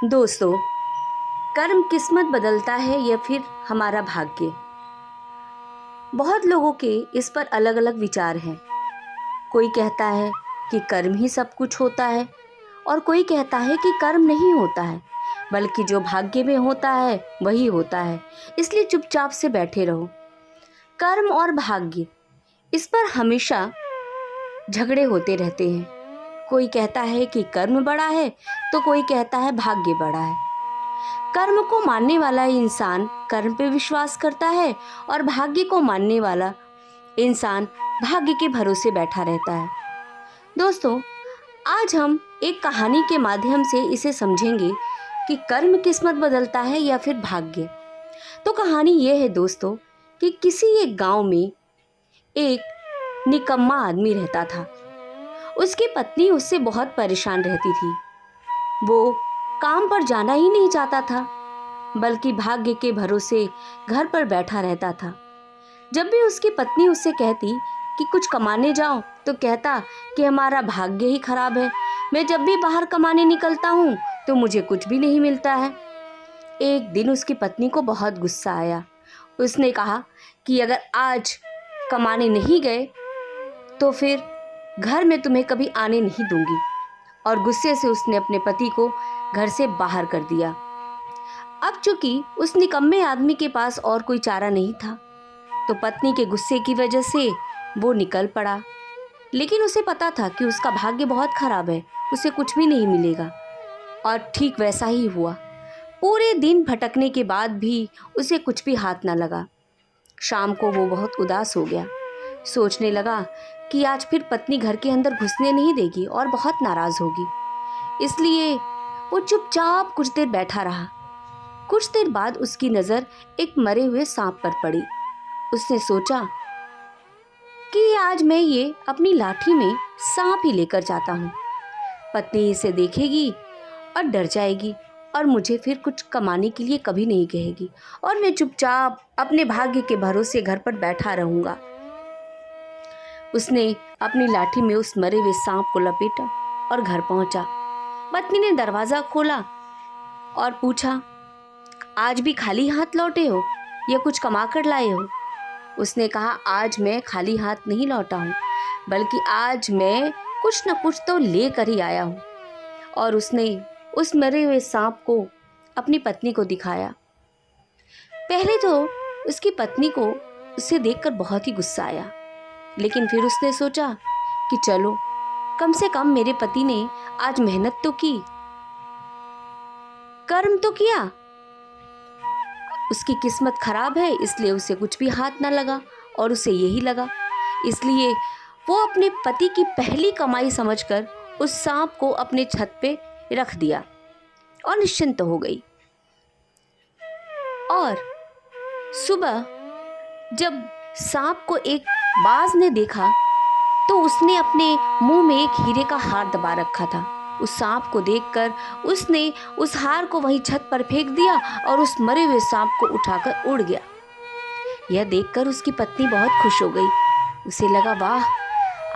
दोस्तों, कर्म किस्मत बदलता है या फिर हमारा भाग्य? बहुत लोगों के इस पर अलग अलग विचार हैं। कोई कहता है कि कर्म ही सब कुछ होता है और कोई कहता है कि कर्म नहीं होता है, बल्कि जो भाग्य में होता है वही होता है, इसलिए चुपचाप से बैठे रहो। कर्म और भाग्य, इस पर हमेशा झगड़े होते रहते हैं। कोई कहता है कि कर्म बड़ा है तो कोई कहता है भाग्य बड़ा है। कर्म को मानने वाला इंसान कर्म पे विश्वास करता है और भाग्य को मानने वाला इंसान भाग्य के भरोसे बैठा रहता है। दोस्तों, आज हम एक कहानी के माध्यम से इसे समझेंगे कि कर्म किस्मत बदलता है या फिर भाग्य। तो कहानी ये है दोस्तों कि किसी एक गांव में एक निकम्मा आदमी रहता था। उसकी पत्नी उससे बहुत परेशान रहती थी। वो काम पर जाना ही नहीं चाहता था, बल्कि भाग्य के भरोसे घर पर बैठा रहता था। जब भी उसकी पत्नी उससे कहती कि कुछ कमाने जाओ, तो कहता कि हमारा भाग्य ही खराब है। मैं जब भी बाहर कमाने निकलता हूँ तो मुझे कुछ भी नहीं मिलता है। एक दिन उसकी पत्नी को बहुत गुस्सा आया। उसने कहा कि अगर आज कमाने नहीं गए तो फिर घर में तुम्हें कभी आने नहीं दूंगी, और गुस्से से उसने अपने पति को घर से बाहर कर दिया। अब चूंकि उस निकम्मे आदमी के पास और कोई चारा नहीं था, तो पत्नी के गुस्से की वजह से वो निकल पड़ा। लेकिन उसे पता था कि उसका भाग्य बहुत खराब है, उसे कुछ भी नहीं मिलेगा। और ठीक वैसा ही हुआ। पूरे दिन भटकने के बाद भी उसे कुछ भी हाथ ना लगा। शाम को वो बहुत उदास हो गया। सोचने लगा कि आज फिर पत्नी घर के अंदर घुसने नहीं देगी और बहुत नाराज होगी। इसलिए वो चुपचाप कुछ देर बैठा रहा। कुछ देर बाद उसकी नज़र एक मरे हुए सांप पर पड़ी। उसने सोचा कि आज मैं ये अपनी लाठी में सांप ही लेकर जाता हूँ। पत्नी इसे देखेगी और डर जाएगी और मुझे फिर कुछ कमाने के लिए कभी नहीं कहेगी, और मैं चुपचाप अपने भाग्य के भरोसे घर पर बैठा रहूँगा। उसने अपनी लाठी में उस मरे हुए सांप को लपेटा और घर पहुँचा। पत्नी ने दरवाज़ा खोला और पूछा, आज भी खाली हाथ लौटे हो या कुछ कमा कर लाए हो? उसने कहा, आज मैं खाली हाथ नहीं लौटा हूँ, बल्कि आज मैं कुछ न कुछ तो ले कर ही आया हूँ। और उसने उस मरे हुए सांप को अपनी पत्नी को दिखाया। पहले तो उसकी पत्नी को उसे देखकर बहुत ही गुस्सा आया, लेकिन फिर उसने सोचा कि चलो, कम से कम मेरे पति ने आज मेहनत तो की, कर्म तो किया। उसकी किस्मत खराब है इसलिए उसे कुछ भी हाथ ना लगा, और उसे यही लगा। इसलिए वो अपने पति की पहली कमाई समझकर उस सांप को अपने छत पे रख दिया और निश्चिंत हो गई। और सुबह जब सांप को एक बाज ने देखा तो उसने अपने मुंह में एक हीरे का हार दबा रखा था। उस सांप को देखकर उसने उस हार को वहीं छत पर फेंक दिया और उस मरे हुए सांप को उठाकर उड़ गया। यह देखकर उसकी पत्नी बहुत खुश हो गई। उसे लगा, वाह,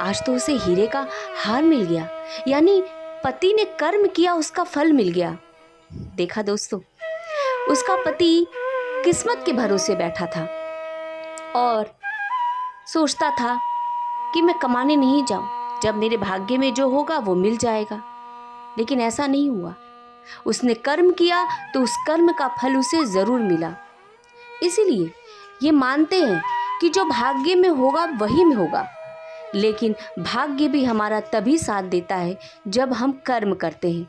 आज तो उसे हीरे का हार मिल गया, यानी पति ने कर्म किया, उसका फल मिल गया। देखा दोस्तों, उसका पति किस्मत के भरोसे बैठा था और सोचता था कि मैं कमाने नहीं जाऊं, जब मेरे भाग्य में जो होगा वो मिल जाएगा। लेकिन ऐसा नहीं हुआ। उसने कर्म किया तो उस कर्म का फल उसे जरूर मिला। इसीलिए ये मानते हैं कि जो भाग्य में होगा वही में होगा। लेकिन भाग्य भी हमारा तभी साथ देता है जब हम कर्म करते हैं।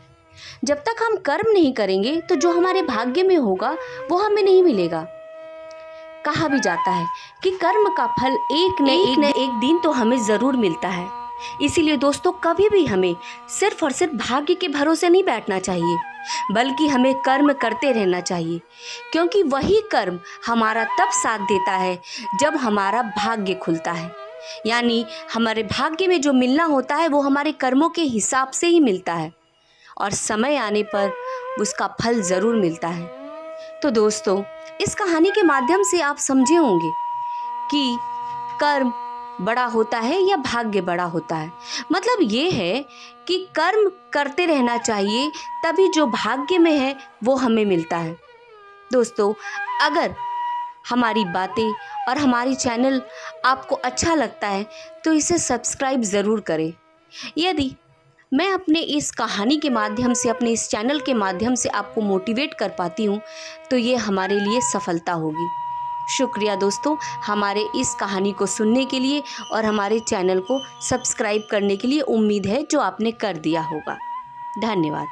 जब तक हम कर्म नहीं करेंगे तो जो हमारे भाग्य में होगा वो हमें नहीं मिलेगा। कहा भी जाता है कि कर्म का फल एक न एक दिन तो हमें ज़रूर मिलता है। इसीलिए दोस्तों, कभी भी हमें सिर्फ और सिर्फ भाग्य के भरोसे नहीं बैठना चाहिए, बल्कि हमें कर्म करते रहना चाहिए, क्योंकि वही कर्म हमारा तब साथ देता है जब हमारा भाग्य खुलता है। यानी हमारे भाग्य में जो मिलना होता है वो हमारे कर्मों के हिसाब से ही मिलता है, और समय आने पर उसका फल ज़रूर मिलता है। तो दोस्तों, इस कहानी के माध्यम से आप समझे होंगे कि कर्म बड़ा होता है या भाग्य बड़ा होता है। मतलब ये है कि कर्म करते रहना चाहिए, तभी जो भाग्य में है वो हमें मिलता है। दोस्तों, अगर हमारी बातें और हमारी चैनल आपको अच्छा लगता है तो इसे सब्सक्राइब ज़रूर करें। यदि मैं अपने इस कहानी के माध्यम से, अपने इस चैनल के माध्यम से आपको मोटिवेट कर पाती हूँ तो ये हमारे लिए सफलता होगी। शुक्रिया दोस्तों, हमारे इस कहानी को सुनने के लिए और हमारे चैनल को सब्सक्राइब करने के लिए। उम्मीद है जो आपने कर दिया होगा। धन्यवाद।